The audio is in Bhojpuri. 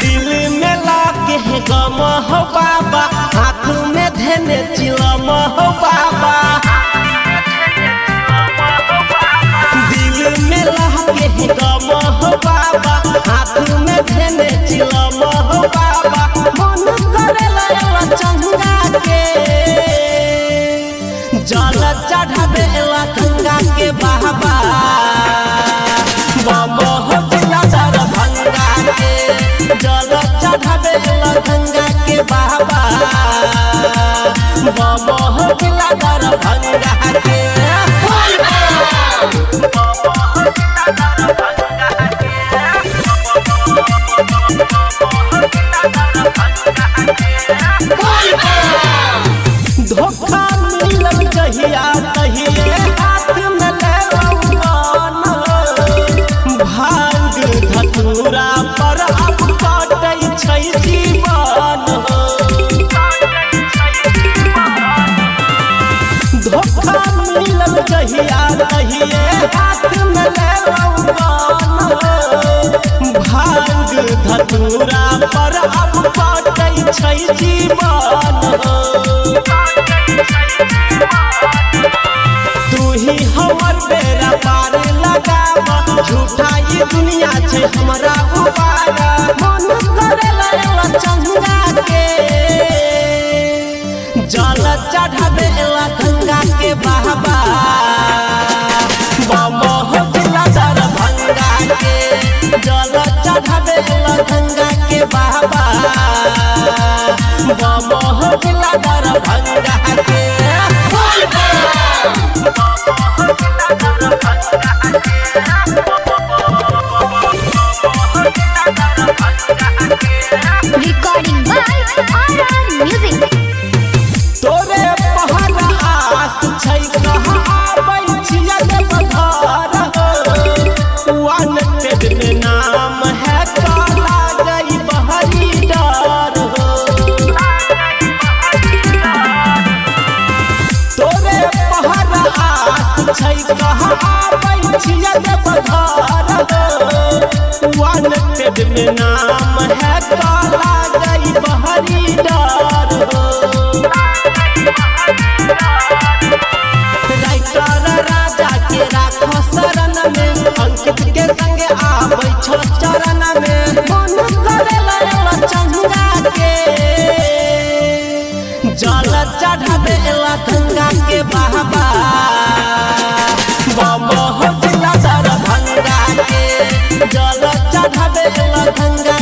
दिल में लाके है गम हो बाबा, हाथ में धने चिलम हो बाबा। दिल में लाके है गम हो बाबा, हाथ में धने चिलम हो बाबा। मन करेला चंगा के जल चढ़ावे ला गंगा के बाबा। बाबा हो जिलादार भंगा के जल चढ़ावे ला गंगा के बाबा। बाबा हो जिलादार भंगा के धोखा मिलल जहिया तहिए हाथ में ले भांग धतूरा पर अब काटै छै जीवन। धोखा मिलल जहिया तहिए हाथ में ले भांग धतूरा पर अब काटै छै जीवन। तू ही हमर बेरा पार लगावा, झूठा ये दुनिया छे हमरा उबारा। मन करेला चंगा के जल चढ़ावे ला गंगा के बाबा। बाबा हो जिलादार भंगा के जल चढ़ावे ला गंगा के बाबा। बाबा हो जिलादार भंगा के Recording by RR Music. तोरे पहरा आस छै कहाँ आबै छिया के पधार हो। वानटेड में नाम है काला गई बहरी डार हो। तोरे पहरा आस छै कहाँ आबै छिया के पधार हो। वानटेड में नाम है काला गई बहरी डार हो। राइटर राजा के राखो शरण में, अंकित के संगे आबै छो चरण में। मन करेला चंगा के जल चढ़ावे ला गंगा के बाबा। बाबा हो जिलादार भंगा के जल चढ़ावे ला गंगा